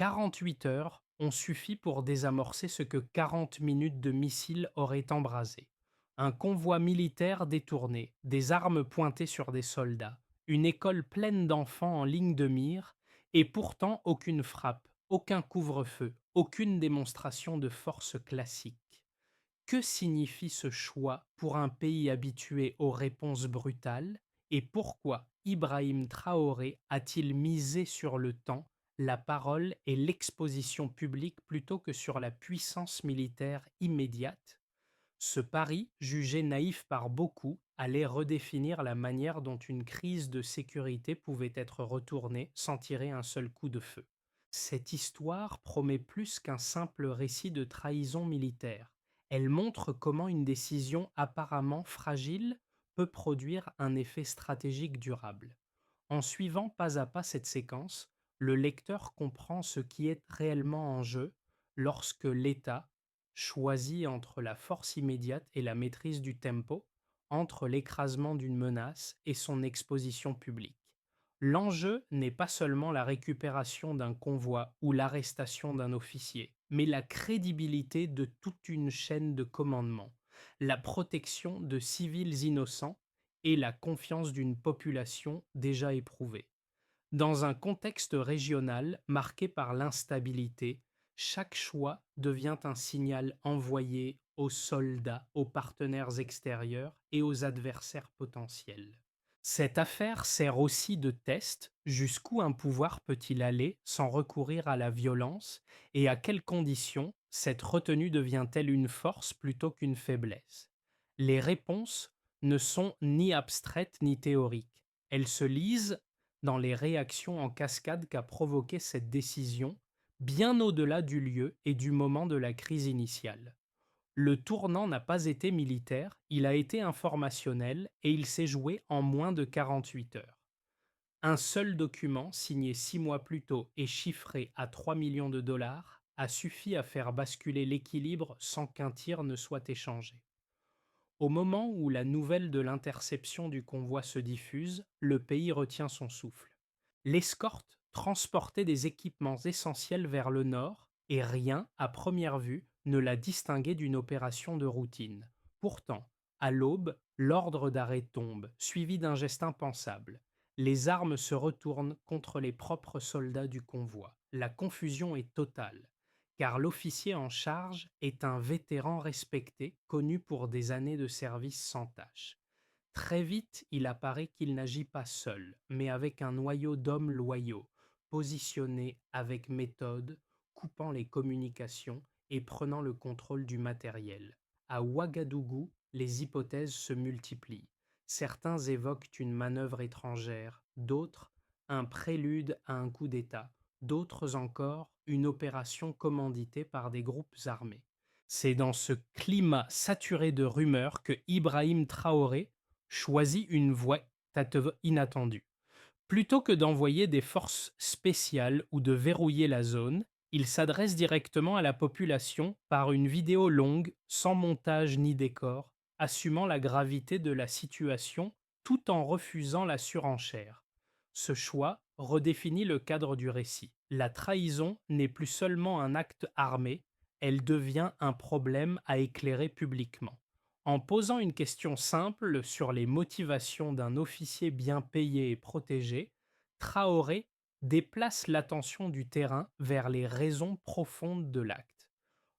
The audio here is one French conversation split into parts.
48 heures ont suffi pour désamorcer ce que 40 minutes de missiles auraient embrasé. Un convoi militaire détourné, des armes pointées sur des soldats, une école pleine d'enfants en ligne de mire, et pourtant aucune frappe, aucun couvre-feu, aucune démonstration de force classique. Que signifie ce choix pour un pays habitué aux réponses brutales et pourquoi Ibrahim Traoré a-t-il misé sur le temps, la parole et l'exposition publique plutôt que sur la puissance militaire immédiate? Ce pari, jugé naïf par beaucoup, allait redéfinir la manière dont une crise de sécurité pouvait être retournée sans tirer un seul coup de feu. Cette histoire promet plus qu'un simple récit de trahison militaire. Elle montre comment une décision apparemment fragile peut produire un effet stratégique durable. En suivant pas à pas cette séquence, le lecteur comprend ce qui est réellement en jeu lorsque l'État choisit entre la force immédiate et la maîtrise du tempo, entre l'écrasement d'une menace et son exposition publique. L'enjeu n'est pas seulement la récupération d'un convoi ou l'arrestation d'un officier, mais la crédibilité de toute une chaîne de commandement, la protection de civils innocents et la confiance d'une population déjà éprouvée. Dans un contexte régional marqué par l'instabilité, chaque choix devient un signal envoyé aux soldats, aux partenaires extérieurs et aux adversaires potentiels. Cette affaire sert aussi de test: jusqu'où un pouvoir peut-il aller sans recourir à la violence, et à quelles conditions cette retenue devient-elle une force plutôt qu'une faiblesse? Les réponses ne sont ni abstraites ni théoriques. Elles se lisent dans les réactions en cascade qu'a provoqué cette décision, bien au-delà du lieu et du moment de la crise initiale. Le tournant n'a pas été militaire, il a été informationnel et il s'est joué en moins de 48 heures. Un seul document, signé 6 mois plus tôt et chiffré à 3 millions de dollars, a suffi à faire basculer l'équilibre sans qu'un tir ne soit échangé. Au moment où la nouvelle de l'interception du convoi se diffuse, le pays retient son souffle. L'escorte transportait des équipements essentiels vers le nord et rien, à première vue, ne la distinguait d'une opération de routine. Pourtant, à l'aube, l'ordre d'arrêt tombe, suivi d'un geste impensable. Les armes se retournent contre les propres soldats du convoi. La confusion est totale, car l'officier en charge est un vétéran respecté, connu pour des années de service sans tâche. Très vite, il apparaît qu'il n'agit pas seul, mais avec un noyau d'hommes loyaux, positionnés avec méthode, coupant les communications et prenant le contrôle du matériel. À Ouagadougou, les hypothèses se multiplient. Certains évoquent une manœuvre étrangère, d'autres un prélude à un coup d'État, d'autres encore une opération commanditée par des groupes armés. C'est dans ce climat saturé de rumeurs que Ibrahim Traoré choisit une voie inattendue. Plutôt que d'envoyer des forces spéciales ou de verrouiller la zone, il s'adresse directement à la population par une vidéo longue, sans montage ni décor, assumant la gravité de la situation tout en refusant la surenchère. Ce choix redéfinit le cadre du récit. La trahison n'est plus seulement un acte armé, elle devient un problème à éclairer publiquement. En posant une question simple sur les motivations d'un officier bien payé et protégé, Traoré déplace l'attention du terrain vers les raisons profondes de l'acte.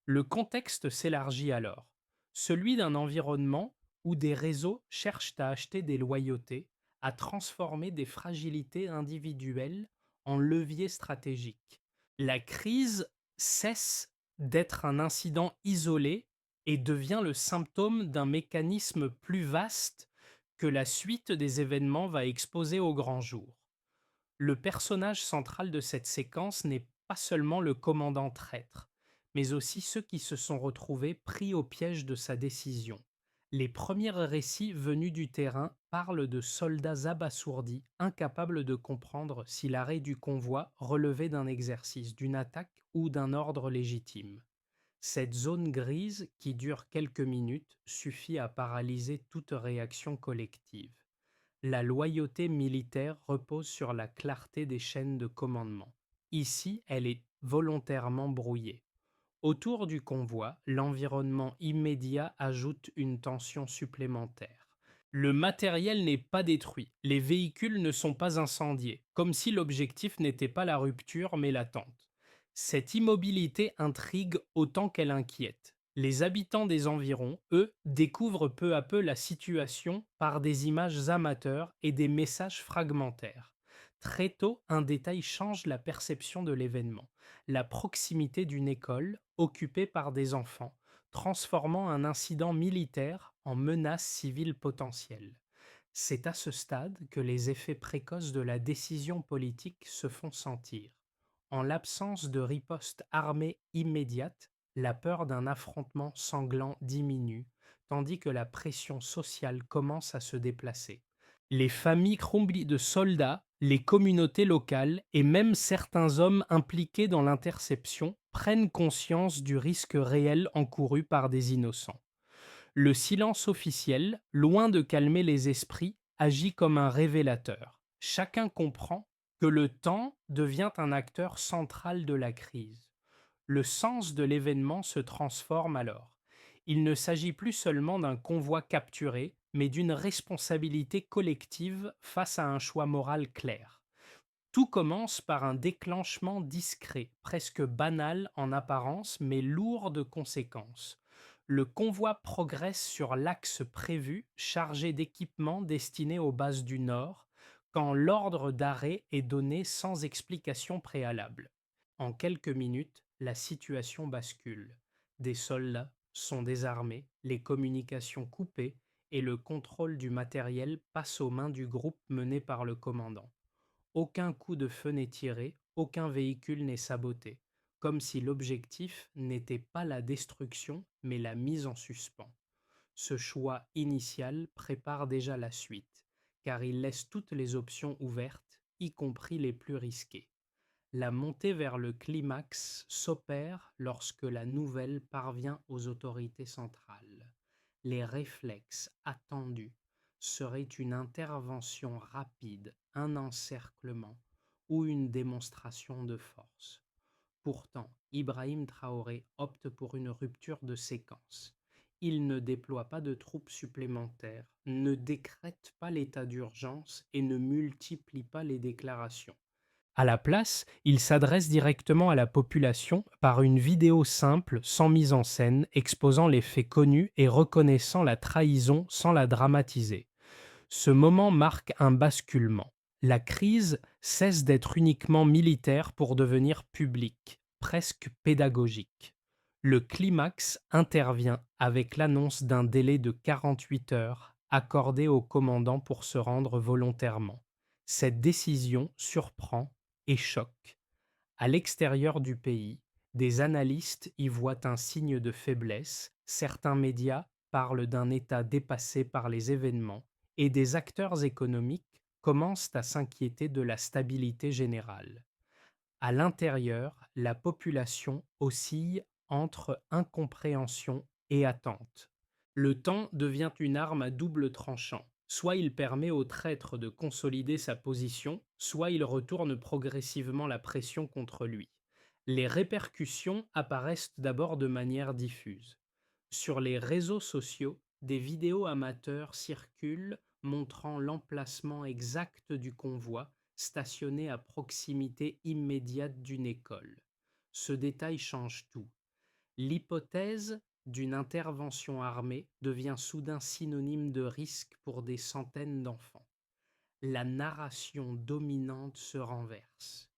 Le contexte s'élargit alors, celui d'un environnement où des réseaux cherchent à acheter des loyautés, à transformer des fragilités individuelles en leviers stratégiques. La crise cesse d'être un incident isolé et devient le symptôme d'un mécanisme plus vaste que la suite des événements va exposer au grand jour. Le personnage central de cette séquence n'est pas seulement le commandant traître, mais aussi ceux qui se sont retrouvés pris au piège de sa décision. Les premiers récits venus du terrain parlent de soldats abasourdis, incapables de comprendre si l'arrêt du convoi relevait d'un exercice, d'une attaque ou d'un ordre légitime. Cette zone grise, qui dure quelques minutes, suffit à paralyser toute réaction collective. La loyauté militaire repose sur la clarté des chaînes de commandement. Ici, elle est volontairement brouillé. Autour du convoi, l'environnement immédiat ajoute une tension supplémentaire. Le matériel n'est pas détruit, les véhicules ne sont pas incendiés, comme si l'objectif n'était pas la rupture mais l'attente. Cette immobilité intrigue autant qu'elle inquiète. Les habitants des environs, eux, découvrent peu à peu la situation par des images amateurs et des messages fragmentaires. Très tôt, un détail change la perception de l'événement: la proximité d'une école occupée par des enfants, transformant un incident militaire en menace civile potentielle. C'est à ce stade que les effets précoces de la décision politique se font sentir. En l'absence de riposte armée immédiate, la peur d'un affrontement sanglant diminue, tandis que la pression sociale commence à se déplacer. Les familles remplies de soldats, les communautés locales et même certains hommes impliqués dans l'interception prennent conscience du risque réel encouru par des innocents. Le silence officiel, loin de calmer les esprits, agit comme un révélateur. Chacun comprend que le temps devient un acteur central de la crise. Le sens de l'événement se transforme alors. Il ne s'agit plus seulement d'un convoi capturé, mais d'une responsabilité collective face à un choix moral clair. Tout commence par un déclenchement discret, presque banal en apparence, mais lourd de conséquences. Le convoi progresse sur l'axe prévu, chargé d'équipements destinés aux bases du Nord, quand l'ordre d'arrêt est donné sans explication préalable. En quelques minutes, la situation bascule. Des soldats sont désarmés, les communications coupées et le contrôle du matériel passe aux mains du groupe mené par le commandant. Aucun coup de feu n'est tiré, aucun véhicule n'est saboté, comme si l'objectif n'était pas la destruction, mais la mise en suspens. Ce choix initial prépare déjà la suite, car il laisse toutes les options ouvertes, y compris les plus risquées. La montée vers le climax s'opère lorsque la nouvelle parvient aux autorités centrales. Les réflexes attendus seraient une intervention rapide, un encerclement ou une démonstration de force. Pourtant, Ibrahim Traoré opte pour une rupture de séquence. Il ne déploie pas de troupes supplémentaires, ne décrète pas l'état d'urgence et ne multiplie pas les déclarations. À la place, il s'adresse directement à la population par une vidéo simple, sans mise en scène, exposant les faits connus et reconnaissant la trahison sans la dramatiser. Ce moment marque un basculement. La crise cesse d'être uniquement militaire pour devenir publique, presque pédagogique. Le climax intervient avec l'annonce d'un délai de 48 heures accordé au commandant pour se rendre volontairement. Cette décision surprend et choque. À l'extérieur du pays, des analystes y voient un signe de faiblesse, certains médias parlent d'un État dépassé par les événements, et des acteurs économiques commencent à s'inquiéter de la stabilité générale. À l'intérieur, la population oscille entre incompréhension et attente. Le temps devient une arme à double tranchant. Soit il permet au traître de consolider sa position, soit il retourne progressivement la pression contre lui. Les répercussions apparaissent d'abord de manière diffuse. Sur les réseaux sociaux, des vidéos amateurs circulent montrant l'emplacement exact du convoi stationné à proximité immédiate d'une école. Ce détail change tout. L'hypothèse d'une intervention armée devient soudain synonyme de risque pour des centaines d'enfants. La narration dominante se renverse.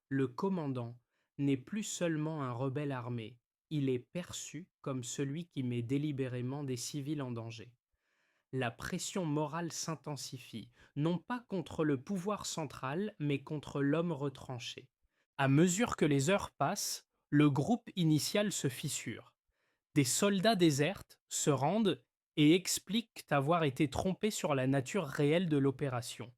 Le commandant n'est plus seulement un rebelle armé, il est perçu comme celui qui met délibérément des civils en danger. La pression morale s'intensifie, non pas contre le pouvoir central, mais contre l'homme retranché. À mesure que les heures passent, le groupe initial se fissure. Des soldats désertent, se rendent et expliquent avoir été trompés sur la nature réelle de l'opération.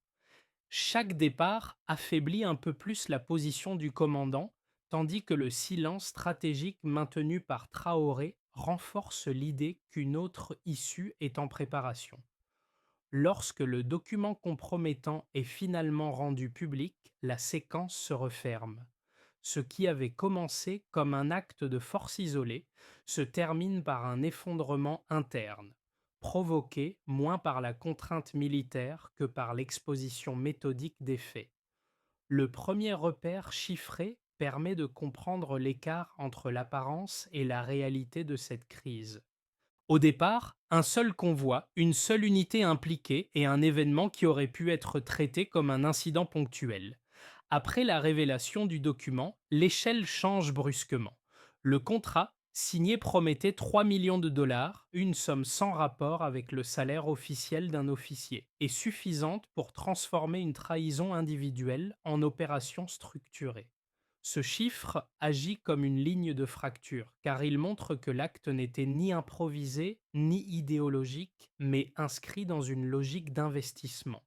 Chaque départ affaiblit un peu plus la position du commandant, tandis que le silence stratégique maintenu par Traoré renforce l'idée qu'une autre issue est en préparation. Lorsque le document compromettant est finalement rendu public, la séquence se referme. Ce qui avait commencé comme un acte de force isolée se termine par un effondrement interne, provoqué moins par la contrainte militaire que par l'exposition méthodique des faits. Le premier repère chiffré permet de comprendre l'écart entre l'apparence et la réalité de cette crise. Au départ, un seul convoi, une seule unité impliquée et un événement qui aurait pu être traité comme un incident ponctuel. Après la révélation du document, l'échelle change brusquement. Le contrat signé promettait 3 millions de dollars, une somme sans rapport avec le salaire officiel d'un officier, et suffisante pour transformer une trahison individuelle en opération structurée. Ce chiffre agit comme une ligne de fracture, car il montre que l'acte n'était ni improvisé ni idéologique, mais inscrit dans une logique d'investissement.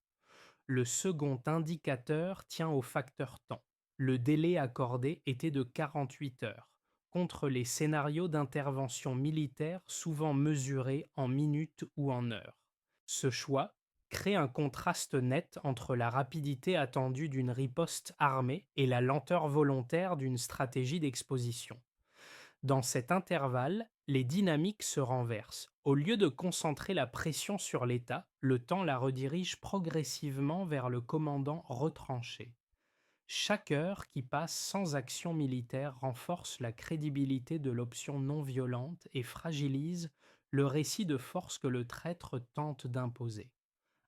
Le second indicateur tient au facteur temps. Le délai accordé était de 48 heures, contre les scénarios d'intervention militaire souvent mesurés en minutes ou en heures. Ce choix crée un contraste net entre la rapidité attendue d'une riposte armée et la lenteur volontaire d'une stratégie d'exposition. Dans cet intervalle, les dynamiques se renversent. Au lieu de concentrer la pression sur l'État, le temps la redirige progressivement vers le commandant retranché. Chaque heure qui passe sans action militaire renforce la crédibilité de l'option non violente et fragilise le récit de force que le traître tente d'imposer.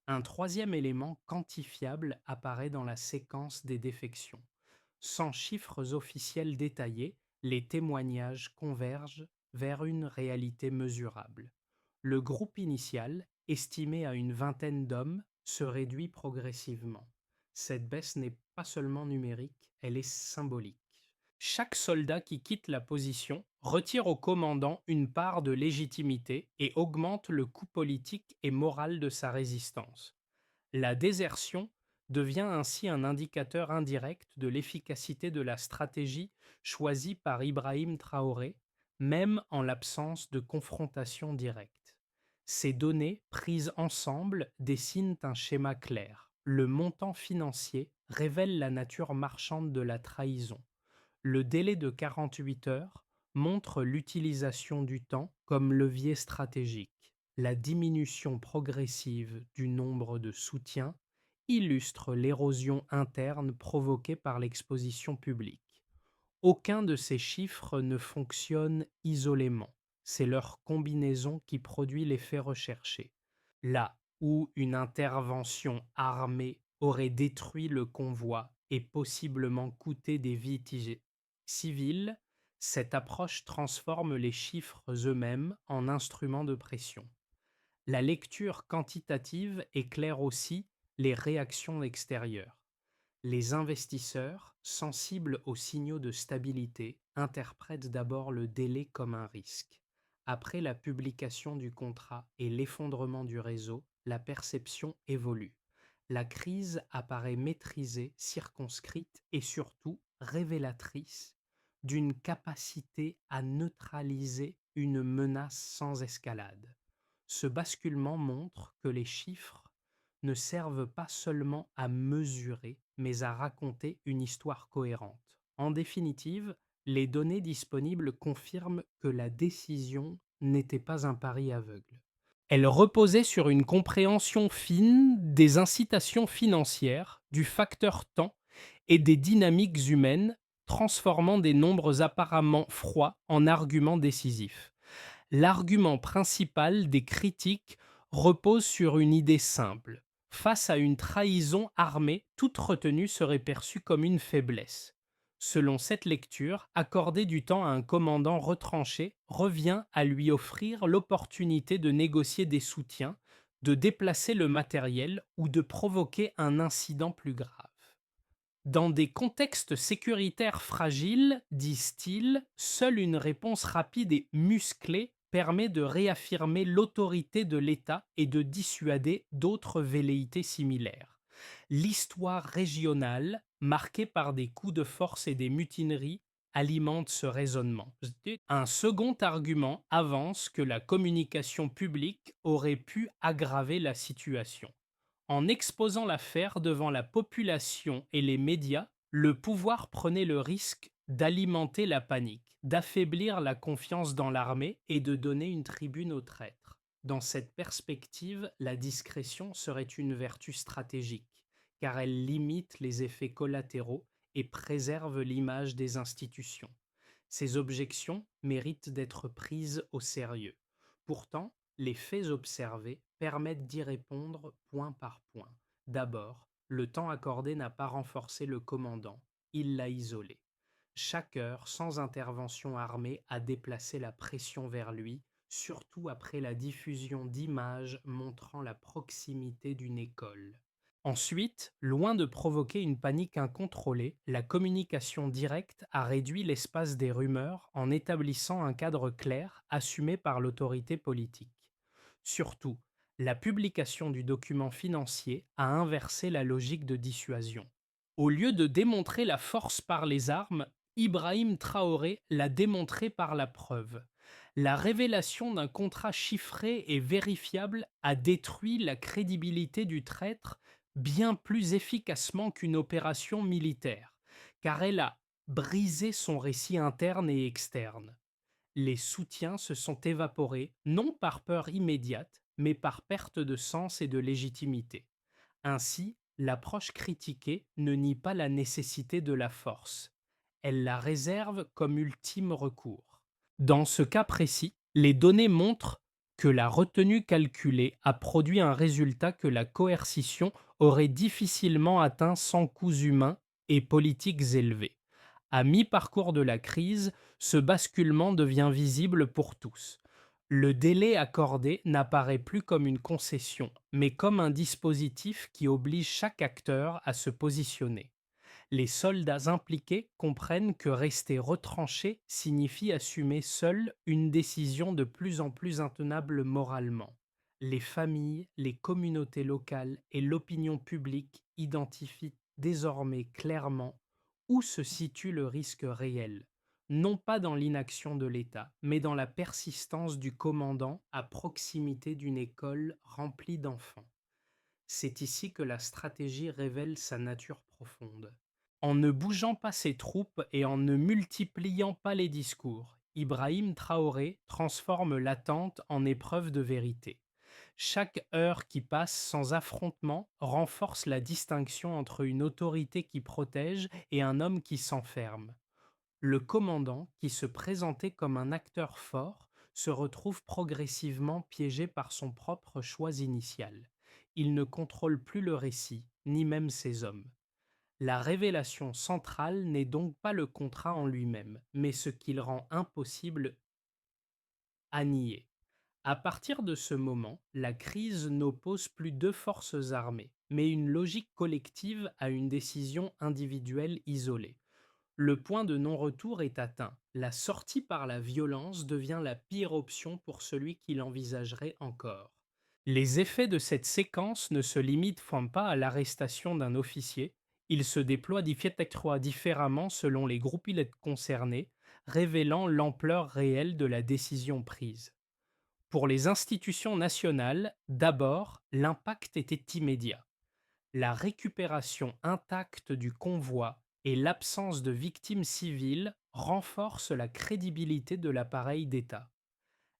Un troisième élément quantifiable apparaît dans la séquence des défections. Sans chiffres officiels détaillés, les témoignages convergent vers une réalité mesurable. Le groupe initial, estimé à une vingtaine d'hommes, se réduit progressivement. Cette baisse n'est pas seulement numérique, elle est symbolique. Chaque soldat qui quitte la position retire au commandant une part de légitimité et augmente le coût politique et moral de sa résistance. La désertion devient ainsi un indicateur indirect de l'efficacité de la stratégie choisie par Ibrahim Traoré, même en l'absence de confrontation directe. Ces données, prises ensemble, dessinent un schéma clair. Le montant financier révèle la nature marchande de la trahison. Le délai de 48 heures montre l'utilisation du temps comme levier stratégique. La diminution progressive du nombre de soutiens illustre l'érosion interne provoquée par l'exposition publique. Aucun de ces chiffres ne fonctionne isolément. C'est leur combinaison qui produit l'effet recherché. Là où une intervention armée aurait détruit le convoi et possiblement coûté des vies civiles, cette approche transforme les chiffres eux-mêmes en instruments de pression. La lecture quantitative éclaire aussi les réactions extérieures. Les investisseurs, sensibles aux signaux de stabilité, interprètent d'abord le délai comme un risque. Après la publication du contrat et l'effondrement du réseau, la perception évolue. La crise apparaît maîtrisée, circonscrite et surtout révélatrice d'une capacité à neutraliser une menace sans escalade. Ce basculement montre que les chiffres ne servent pas seulement à mesurer, mais à raconter une histoire cohérente. En définitive, les données disponibles confirment que la décision n'était pas un pari aveugle. Elle reposait sur une compréhension fine des incitations financières, du facteur temps et des dynamiques humaines, transformant des nombres apparemment froids en arguments décisifs. L'argument principal des critiques repose sur une idée simple. Face à une trahison armée, toute retenue serait perçue comme une faiblesse. Selon cette lecture, accorder du temps à un commandant retranché revient à lui offrir l'opportunité de négocier des soutiens, de déplacer le matériel ou de provoquer un incident plus grave. Dans des contextes sécuritaires fragiles, disent-ils, seule une réponse rapide et musclée permet de réaffirmer l'autorité de l'État et de dissuader d'autres velléités similaires. L'histoire régionale, marquée par des coups de force et des mutineries, alimente ce raisonnement. Un second argument avance que la communication publique aurait pu aggraver la situation. En exposant l'affaire devant la population et les médias, le pouvoir prenait le risque d'alimenter la panique, d'affaiblir la confiance dans l'armée et de donner une tribune aux traîtres. Dans cette perspective, la discrétion serait une vertu stratégique, car elle limite les effets collatéraux et préserve l'image des institutions. Ces objections méritent d'être prises au sérieux. Pourtant, les faits observés permettent d'y répondre point par point. D'abord, le temps accordé n'a pas renforcé le commandant, il l'a isolé. Chaque heure sans intervention armée a déplacé la pression vers lui, surtout après la diffusion d'images montrant la proximité d'une école. Ensuite, loin de provoquer une panique incontrôlée, la communication directe a réduit l'espace des rumeurs en établissant un cadre clair assumé par l'autorité politique. Surtout, la publication du document financier a inversé la logique de dissuasion. Au lieu de démontrer la force par les armes, Ibrahim Traoré l'a démontré par la preuve. La révélation d'un contrat chiffré et vérifiable a détruit la crédibilité du traître bien plus efficacement qu'une opération militaire, car elle a brisé son récit interne et externe. Les soutiens se sont évaporés, non par peur immédiate, mais par perte de sens et de légitimité. Ainsi, l'approche critiquée ne nie pas la nécessité de la force. Elle la réserve comme ultime recours. Dans ce cas précis, les données montrent que la retenue calculée a produit un résultat que la coercition aurait difficilement atteint sans coûts humains et politiques élevés. À mi-parcours de la crise, ce basculement devient visible pour tous. Le délai accordé n'apparaît plus comme une concession, mais comme un dispositif qui oblige chaque acteur à se positionner. Les soldats impliqués comprennent que rester retranchés signifie assumer seul une décision de plus en plus intenable moralement. Les familles, les communautés locales et l'opinion publique identifient désormais clairement où se situe le risque réel, non pas dans l'inaction de l'État, mais dans la persistance du commandant à proximité d'une école remplie d'enfants. C'est ici que la stratégie révèle sa nature profonde. En ne bougeant pas ses troupes et en ne multipliant pas les discours, Ibrahim Traoré transforme l'attente en épreuve de vérité. Chaque heure qui passe sans affrontement renforce la distinction entre une autorité qui protège et un homme qui s'enferme. Le commandant, qui se présentait comme un acteur fort, se retrouve progressivement piégé par son propre choix initial. Il ne contrôle plus le récit, ni même ses hommes. La révélation centrale n'est donc pas le contrat en lui-même, mais ce qu'il rend impossible à nier. À partir de ce moment, la crise n'oppose plus deux forces armées, mais une logique collective à une décision individuelle isolée. Le point de non-retour est atteint. La sortie par la violence devient la pire option pour celui qui l'envisagerait encore. Les effets de cette séquence ne se limitent pas à l'arrestation d'un officier, ils se déploient différemment selon les groupilettes concernées, révélant l'ampleur réelle de la décision prise. Pour les institutions nationales, d'abord, l'impact était immédiat. La récupération intacte du convoi et l'absence de victimes civiles renforcent la crédibilité de l'appareil d'État.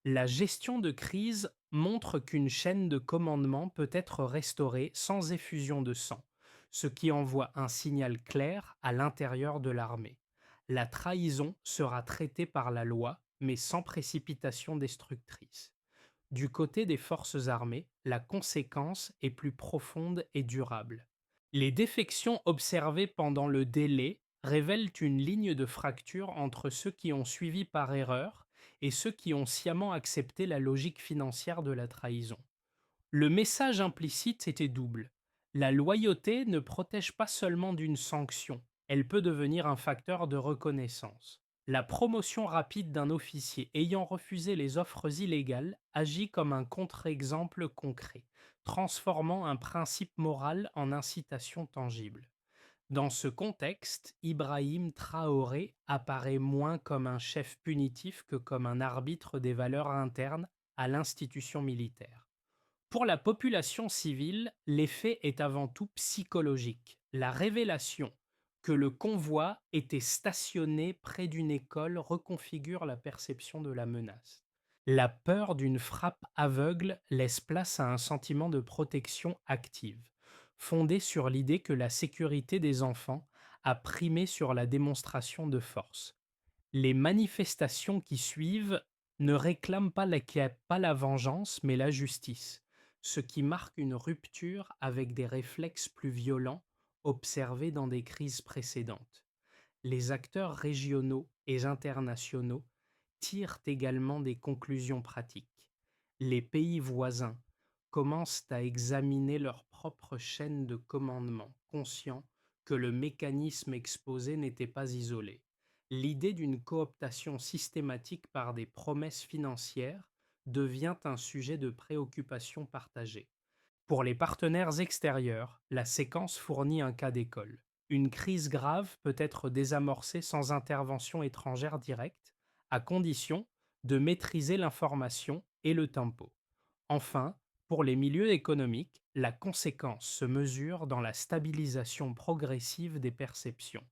La gestion de crise montre qu'une chaîne de commandement peut être restaurée sans effusion de sang, ce qui envoie un signal clair à l'intérieur de l'armée. La trahison sera traitée par la loi, mais sans précipitation destructrice. Du côté des forces armées, la conséquence est plus profonde et durable. Les défections observées pendant le délai révèlent une ligne de fracture entre ceux qui ont suivi par erreur et ceux qui ont sciemment accepté la logique financière de la trahison. Le message implicite était double. La loyauté ne protège pas seulement d'une sanction, elle peut devenir un facteur de reconnaissance. La promotion rapide d'un officier ayant refusé les offres illégales agit comme un contre-exemple concret, transformant un principe moral en incitation tangible. Dans ce contexte, Ibrahim Traoré apparaît moins comme un chef punitif que comme un arbitre des valeurs internes à l'institution militaire. Pour la population civile, l'effet est avant tout psychologique. La révélation Que le convoi était stationné près d'une école reconfigure la perception de la menace. La peur d'une frappe aveugle laisse place à un sentiment de protection active, fondé sur l'idée que la sécurité des enfants a primé sur la démonstration de force. Les manifestations qui suivent ne réclament pas la vengeance, mais la justice, ce qui marque une rupture avec des réflexes plus violents observés dans des crises précédentes. Les acteurs régionaux et internationaux tirent également des conclusions pratiques. Les pays voisins commencent à examiner leur propre chaîne de commandement, conscients que le mécanisme exposé n'était pas isolé. L'idée d'une cooptation systématique par des promesses financières devient un sujet de préoccupation partagée. Pour les partenaires extérieurs, la séquence fournit un cas d'école. Une crise grave peut être désamorcée sans intervention étrangère directe, à condition de maîtriser l'information et le tempo. Enfin, pour les milieux économiques, la conséquence se mesure dans la stabilisation progressive des perceptions.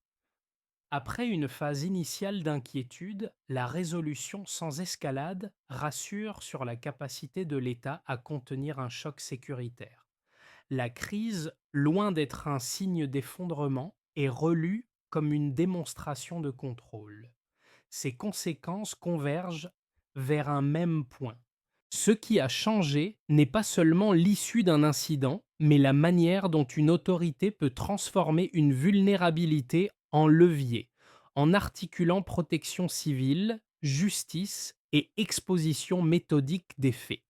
Après une phase initiale d'inquiétude, la résolution sans escalade rassure sur la capacité de l'État à contenir un choc sécuritaire. La crise, loin d'être un signe d'effondrement, est relue comme une démonstration de contrôle. Ses conséquences convergent vers un même point. Ce qui a changé n'est pas seulement l'issue d'un incident, mais la manière dont une autorité peut transformer une vulnérabilité en levier, en articulant protection civile, justice et exposition méthodique des faits.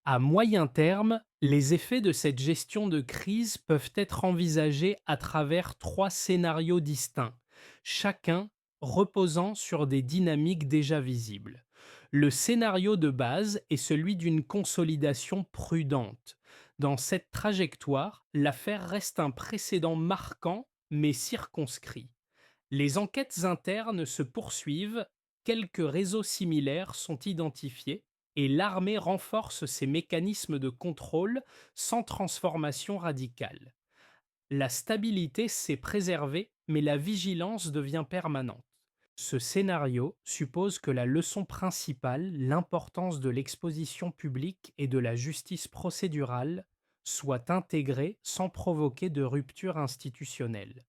À moyen terme, les effets de cette gestion de crise peuvent être envisagés à travers trois scénarios distincts, chacun reposant sur des dynamiques déjà visibles. Le scénario de base est celui d'une consolidation prudente. Dans cette trajectoire, l'affaire reste un précédent marquant mais circonscrit. Les enquêtes internes se poursuivent, quelques réseaux similaires sont identifiés et l'armée renforce ses mécanismes de contrôle sans transformation radicale. La stabilité s'est préservée, mais la vigilance devient permanente. Ce scénario suppose que la leçon principale, l'importance de l'exposition publique et de la justice procédurale, soit intégrée sans provoquer de rupture institutionnelle.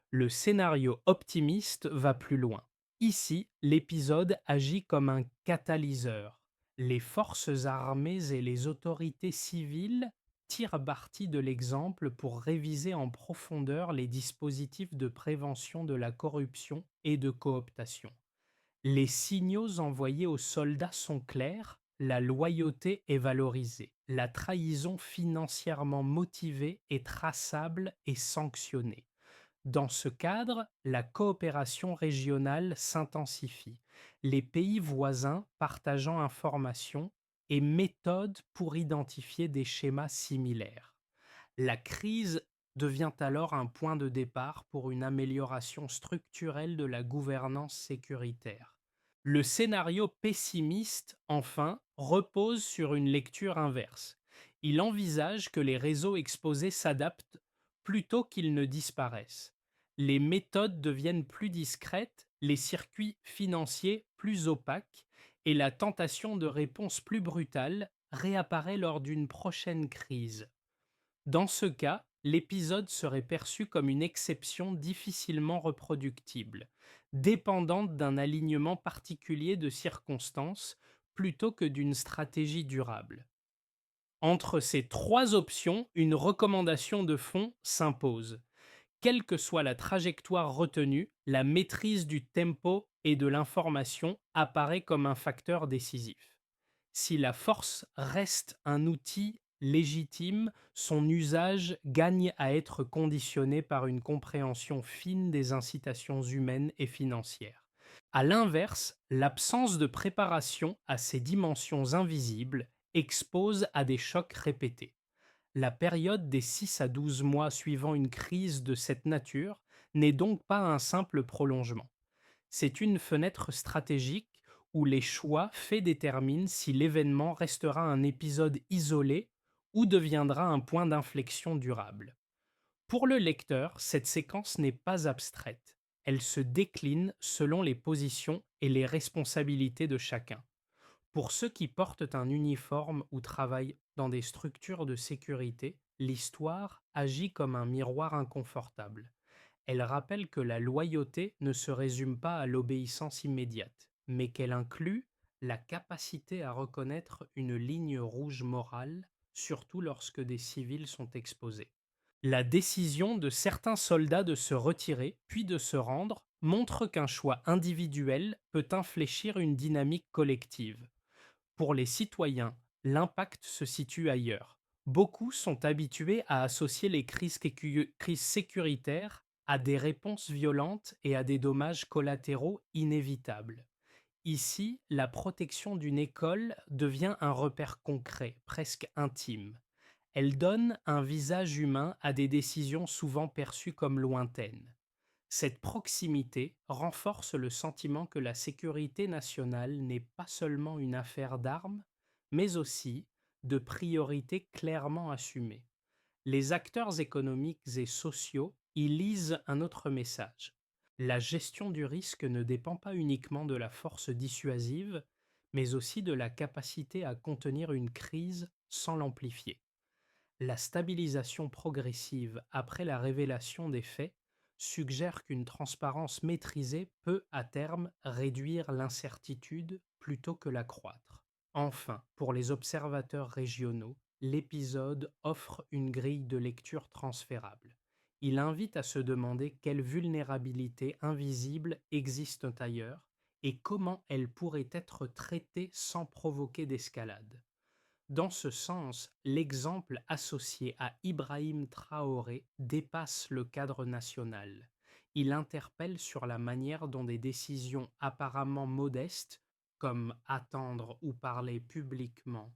Le scénario optimiste va plus loin. Ici, l'épisode agit comme un catalyseur. Les forces armées et les autorités civiles tirent parti de l'exemple pour réviser en profondeur les dispositifs de prévention de la corruption et de cooptation. Les signaux envoyés aux soldats sont clairs, la loyauté est valorisée, la trahison financièrement motivée est traçable et sanctionnée. Dans ce cadre, la coopération régionale s'intensifie, les pays voisins partageant informations et méthodes pour identifier des schémas similaires. La crise devient alors un point de départ pour une amélioration structurelle de la gouvernance sécuritaire. Le scénario pessimiste, enfin, repose sur une lecture inverse. Il envisage que les réseaux exposés s'adaptent plutôt qu'ils ne disparaissent. Les méthodes deviennent plus discrètes, les circuits financiers plus opaques, et la tentation de réponse plus brutale réapparaît lors d'une prochaine crise. Dans ce cas, l'épisode serait perçu comme une exception difficilement reproductible, dépendante d'un alignement particulier de circonstances plutôt que d'une stratégie durable. Entre ces trois options, une recommandation de fond s'impose. Quelle que soit la trajectoire retenue, la maîtrise du tempo et de l'information apparaît comme un facteur décisif. Si la force reste un outil légitime, son usage gagne à être conditionné par une compréhension fine des incitations humaines et financières. À l'inverse, l'absence de préparation à ces dimensions invisibles expose à des chocs répétés. La période des 6 à 12 mois suivant une crise de cette nature n'est donc pas un simple prolongement. C'est une fenêtre stratégique où les choix faits déterminent si l'événement restera un épisode isolé ou deviendra un point d'inflexion durable. Pour le lecteur, cette séquence n'est pas abstraite. Elle se décline selon les positions et les responsabilités de chacun. Pour ceux qui portent un uniforme ou travaillent dans des structures de sécurité, l'histoire agit comme un miroir inconfortable. Elle rappelle que la loyauté ne se résume pas à l'obéissance immédiate, mais qu'elle inclut la capacité à reconnaître une ligne rouge morale, surtout lorsque des civils sont exposés. La décision de certains soldats de se retirer, puis de se rendre, montre qu'un choix individuel peut infléchir une dynamique collective. Pour les citoyens, l'impact se situe ailleurs. Beaucoup sont habitués à associer les crises sécuritaires à des réponses violentes et à des dommages collatéraux inévitables. Ici, la protection d'une école devient un repère concret, presque intime. Elle donne un visage humain à des décisions souvent perçues comme lointaines. Cette proximité renforce le sentiment que la sécurité nationale n'est pas seulement une affaire d'armes, mais aussi de priorités clairement assumées. Les acteurs économiques et sociaux y lisent un autre message. La gestion du risque ne dépend pas uniquement de la force dissuasive, mais aussi de la capacité à contenir une crise sans l'amplifier. La stabilisation progressive après la révélation des faits suggère qu'une transparence maîtrisée peut à terme réduire l'incertitude plutôt que l'accroître. Enfin, pour les observateurs régionaux, l'épisode offre une grille de lecture transférable. Il invite à se demander quelles vulnérabilités invisibles existent ailleurs et comment elles pourraient être traitées sans provoquer d'escalade. Dans ce sens, l'exemple associé à Ibrahim Traoré dépasse le cadre national. Il interpelle sur la manière dont des décisions apparemment modestes, comme attendre ou parler publiquement,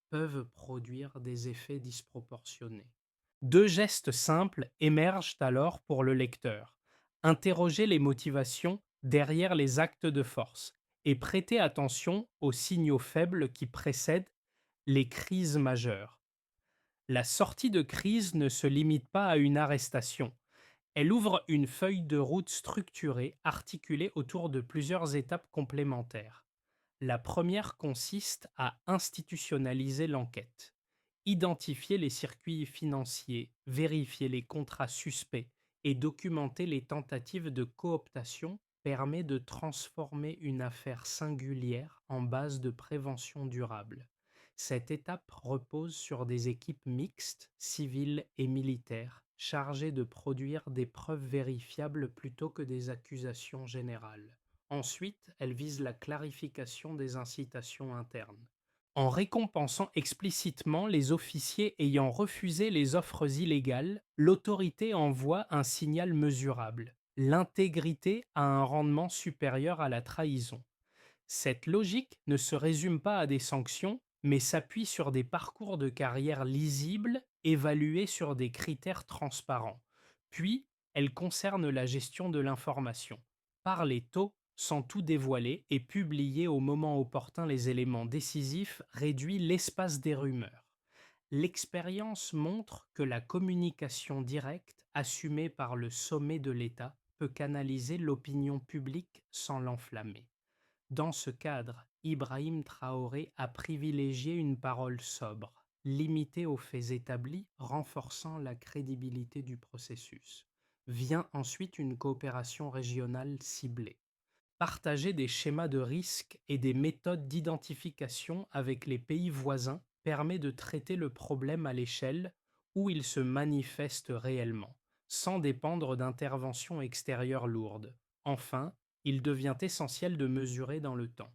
peuvent produire des effets disproportionnés. Deux gestes simples émergent alors pour le lecteur. Interroger les motivations derrière les actes de force et prêter attention aux signaux faibles qui précèdent les crises majeures. La sortie de crise ne se limite pas à une arrestation. Elle ouvre une feuille de route structurée, articulée autour de plusieurs étapes complémentaires. La première consiste à institutionnaliser l'enquête, identifier les circuits financiers, vérifier les contrats suspects et documenter les tentatives de cooptation permet de transformer une affaire singulière en base de prévention durable. Cette étape repose sur des équipes mixtes, civiles et militaires, chargées de produire des preuves vérifiables plutôt que des accusations générales. Ensuite, elle vise la clarification des incitations internes. En récompensant explicitement les officiers ayant refusé les offres illégales, l'autorité envoie un signal mesurable. L'intégrité a un rendement supérieur à la trahison. Cette logique ne se résume pas à des sanctions, mais s'appuie sur des parcours de carrière lisibles, évalués sur des critères transparents. Puis, elle concerne la gestion de l'information. Parler tôt, sans tout dévoiler, et publier au moment opportun les éléments décisifs réduit l'espace des rumeurs. L'expérience montre que la communication directe, assumée par le sommet de l'État, peut canaliser l'opinion publique sans l'enflammer. Dans ce cadre, Ibrahim Traoré a privilégié une parole sobre, limitée aux faits établis, renforçant la crédibilité du processus. Vient ensuite une coopération régionale ciblée. Partager des schémas de risque et des méthodes d'identification avec les pays voisins permet de traiter le problème à l'échelle où il se manifeste réellement, sans dépendre d'interventions extérieures lourdes. Enfin, il devient essentiel de mesurer dans le temps.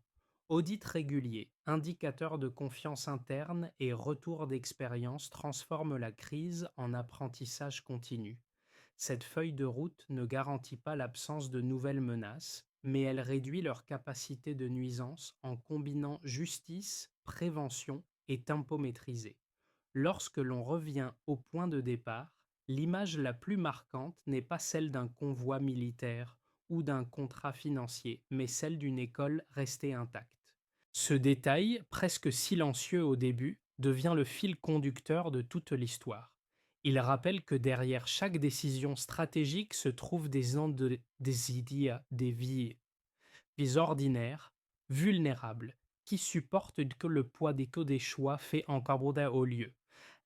Audits réguliers, indicateurs de confiance interne et retour d'expérience transforment la crise en apprentissage continu. Cette feuille de route ne garantit pas l'absence de nouvelles menaces, mais elle réduit leur capacité de nuisance en combinant justice, prévention et tempo maîtrisé. Lorsque l'on revient au point de départ, l'image la plus marquante n'est pas celle d'un convoi militaire ou d'un contrat financier, mais celle d'une école restée intacte. Ce détail, presque silencieux au début, devient le fil conducteur de toute l'histoire. Il rappelle que derrière chaque décision stratégique se trouvent des idées, vies ordinaires, vulnérables, qui supportent que le poids des choix faits en Cambodia au lieu.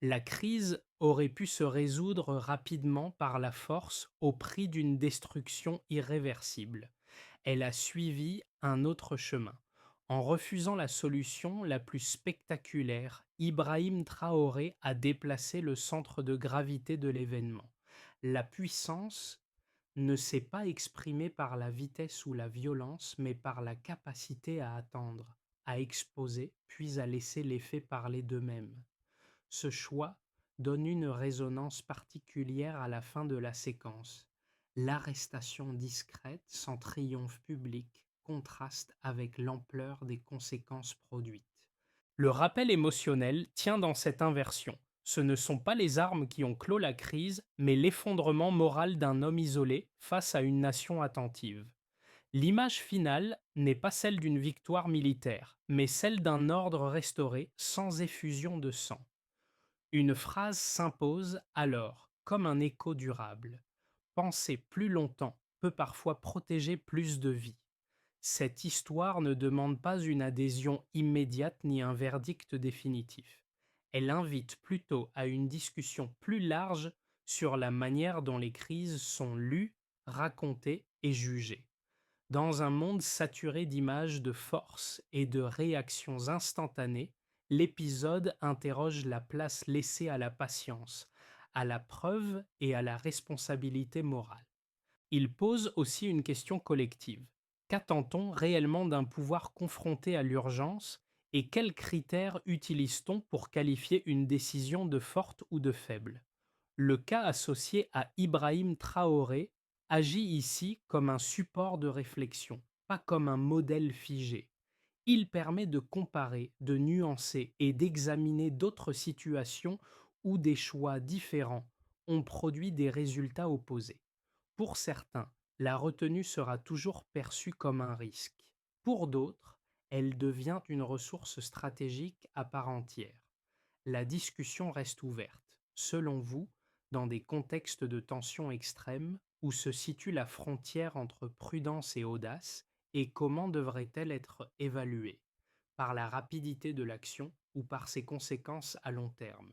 La crise aurait pu se résoudre rapidement par la force au prix d'une destruction irréversible. Elle a suivi un autre chemin. En refusant la solution la plus spectaculaire, Ibrahim Traoré a déplacé le centre de gravité de l'événement. La puissance ne s'est pas exprimée par la vitesse ou la violence, mais par la capacité à attendre, à exposer, puis à laisser les faits parler d'eux-mêmes. Ce choix donne une résonance particulière à la fin de la séquence. L'arrestation discrète, sans triomphe public, contraste avec l'ampleur des conséquences produites. Le rappel émotionnel tient dans cette inversion. Ce ne sont pas les armes qui ont clos la crise, mais l'effondrement moral d'un homme isolé face à une nation attentive. L'image finale n'est pas celle d'une victoire militaire, mais celle d'un ordre restauré sans effusion de sang. Une phrase s'impose alors, comme un écho durable. Penser plus longtemps peut parfois protéger plus de vies. Cette histoire ne demande pas une adhésion immédiate ni un verdict définitif. Elle invite plutôt à une discussion plus large sur la manière dont les crises sont lues, racontées et jugées. Dans un monde saturé d'images de force et de réactions instantanées, l'épisode interroge la place laissée à la patience, à la preuve et à la responsabilité morale. Il pose aussi une question collective. Qu'attend-on réellement d'un pouvoir confronté à l'urgence et quels critères utilise-t-on pour qualifier une décision de forte ou de faible? Le cas associé à Ibrahim Traoré agit ici comme un support de réflexion, pas comme un modèle figé. Il permet de comparer, de nuancer et d'examiner d'autres situations où des choix différents ont produit des résultats opposés. Pour certains, la retenue sera toujours perçue comme un risque. Pour d'autres, elle devient une ressource stratégique à part entière. La discussion reste ouverte. Selon vous, dans des contextes de tension extrême, où se situe la frontière entre prudence et audace, et comment devrait-elle être évaluée? Par la rapidité de l'action ou par ses conséquences à long terme?